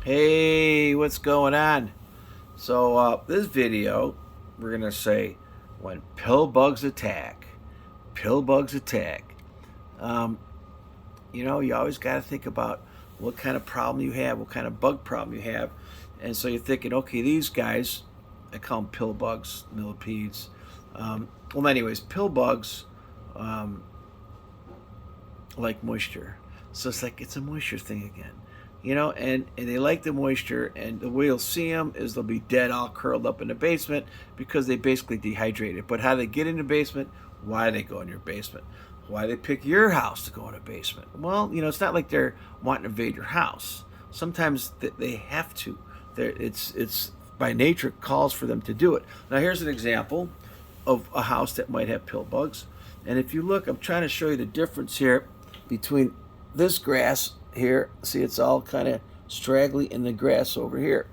Hey, what's going on? So this video, we're gonna say when pill bugs attack. Pill bugs attack. Um, you always got to think about what kind of problem you have, what kind of bug problem you have, and so you're thinking, okay, these guys, I call them pill bugs, millipedes. Anyways, pill bugs um, like moisture. So it's a moisture thing again. And they like the moisture, and the way you'll see them is they'll be dead, all curled up in the basement because they basically dehydrated. But how they get in the basement, why they go in your basement, why they pick your house to go in a basement. Well, it's not like they're wanting to invade your house. Sometimes they have to. It's by nature calls for them to do it. Now here's an example of a house that might have pill bugs. And if you look, I'm trying to show you the difference here between this grass here. See, it's all kind of straggly in the grass over here.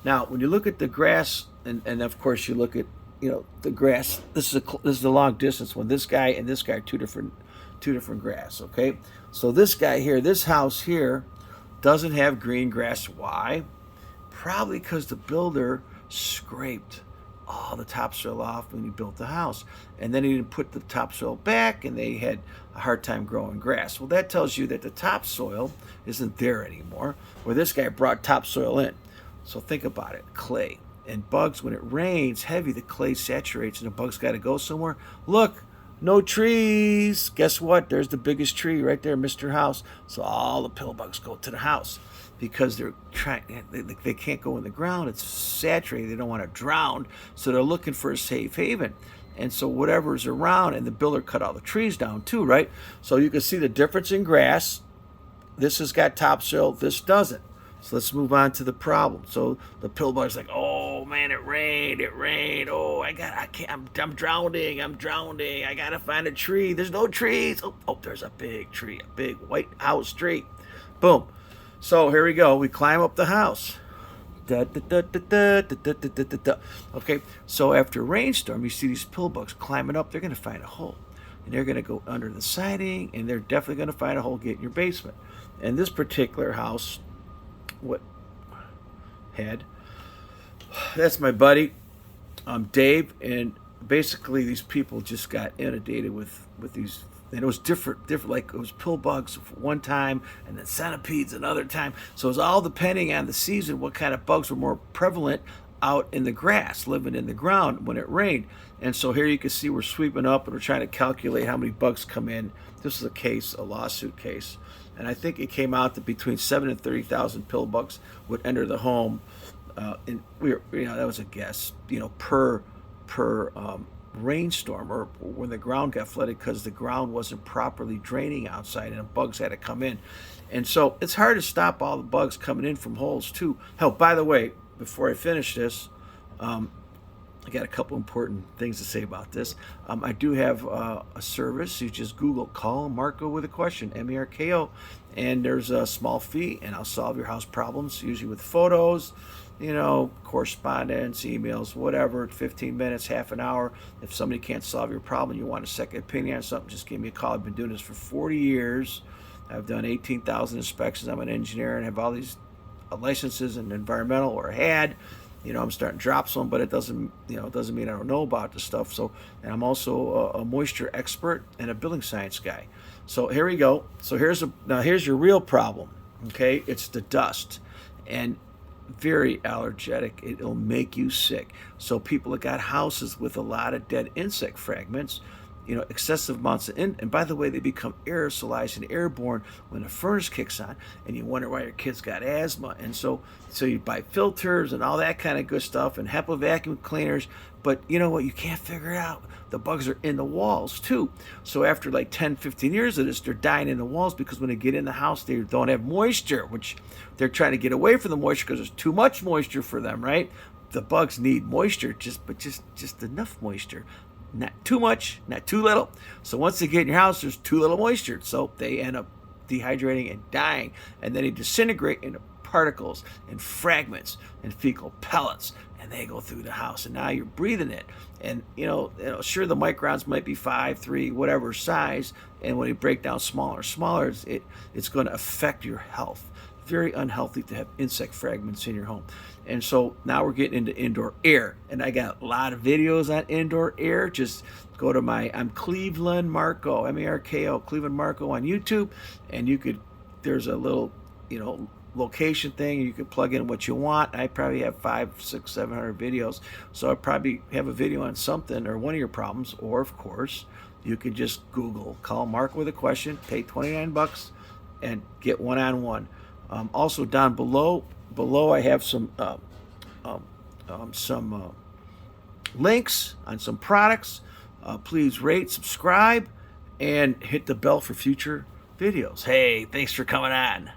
Now, when you look at the grass, and of course you look at the grass. This is a long distance one. This guy and this guy are two different grass. Okay, so this guy here, this house here, doesn't have green grass. Why? Probably because the builder scraped all the topsoil off when he built the house, and then he didn't put the topsoil back, and they had a hard time growing grass. Well, that tells you that the topsoil isn't there anymore, where this guy brought topsoil in. So think about it. Clay and bugs, when it rains heavy, the clay saturates and the bugs got to go somewhere. Look, no trees. Guess what? There's the biggest tree right there, Mr. House. So all the pill bugs go to the house because they're trying. They can't go in the ground. It's saturated. They don't want to drown, so they're looking for a safe haven. And so whatever's around, and the builder cut all the trees down too, right? So you can see the difference in grass. This has got topsoil. This doesn't. So let's move on to the problem. So the pill bug's like, oh man, it rained. Oh, I'm drowning. I gotta find a tree. There's no trees. Oh, there's a big tree, a big white house tree. Boom. So here we go. We climb up the house. Da, da, da, da, da, da, da, da, da, da. Okay, so after a rainstorm, you see these pill bugs climbing up. They're gonna find a hole, and they're gonna go under the siding, and they're definitely gonna find a hole, get in your basement. And this particular house, what had, that's my buddy Dave, and basically these people just got inundated with these, and it was different, like it was pill bugs one time and then centipedes another time. So it was all depending on the season what kind of bugs were more prevalent out in the grass, living in the ground when it rained. And so here you can see we're sweeping up and we're trying to calculate how many bugs come in. This is a lawsuit case, and I think it came out that between 7 and 30,000 pill bugs would enter the home. And that was a guess, per rainstorm, or when the ground got flooded because the ground wasn't properly draining outside and the bugs had to come in. And so it's hard to stop all the bugs coming in from holes too. Hell, by the way, before I finish this, I got a couple important things to say about this. I do have a service. You just Google Clevelandmarko with a question, Marko, and there's a small fee, and I'll solve your house problems, usually with photos, correspondence, emails, whatever, 15 minutes, half an hour. If somebody can't solve your problem, you want a second opinion on something, just give me a call. I've been doing this for 40 years. I've done 18,000 inspections. I'm an engineer and have all these licenses in environmental, or had. I'm starting to drop some, but it doesn't mean I don't know about this stuff. So, and I'm also a moisture expert and a building science guy. So here we go. So here's your real problem. Okay, it's the dust, and very allergenic. It'll make you sick. So people that got houses with a lot of dead insect fragments, excessive amounts of, and by the way, they become aerosolized and airborne when the furnace kicks on, and you wonder why your kids got asthma. And so you buy filters and all that kind of good stuff and HEPA vacuum cleaners, but you know what? You can't figure it out. The bugs are in the walls too. So after like 10, 15 years of this, they're dying in the walls because when they get in the house, they don't have moisture, which they're trying to get away from the moisture because there's too much moisture for them, right? The bugs need moisture, just enough moisture. Not too much, not too little. So once they get in your house, there's too little moisture. So they end up dehydrating and dying. And then they disintegrate into particles and fragments and fecal pellets. And they go through the house. And now you're breathing it. And, sure, the microns might be 5, 3, whatever size. And when they break down smaller, it's going to affect your health very unhealthy to have insect fragments in your home. And so now we're getting into indoor air, and I got a lot of videos on indoor air. Just go to I'm Clevelandmarko, M-A-R-K-O, Clevelandmarko on YouTube, and there's a little, location thing. You can plug in what you want. I probably have 500, 600, 700 videos, so I probably have a video on something or one of your problems. Or of course, you can just Google, call Mark with a question, pay $29, and get one-on-one. Also down below I have some links on some products. Please rate, subscribe, and hit the bell for future videos. Hey, thanks for coming on.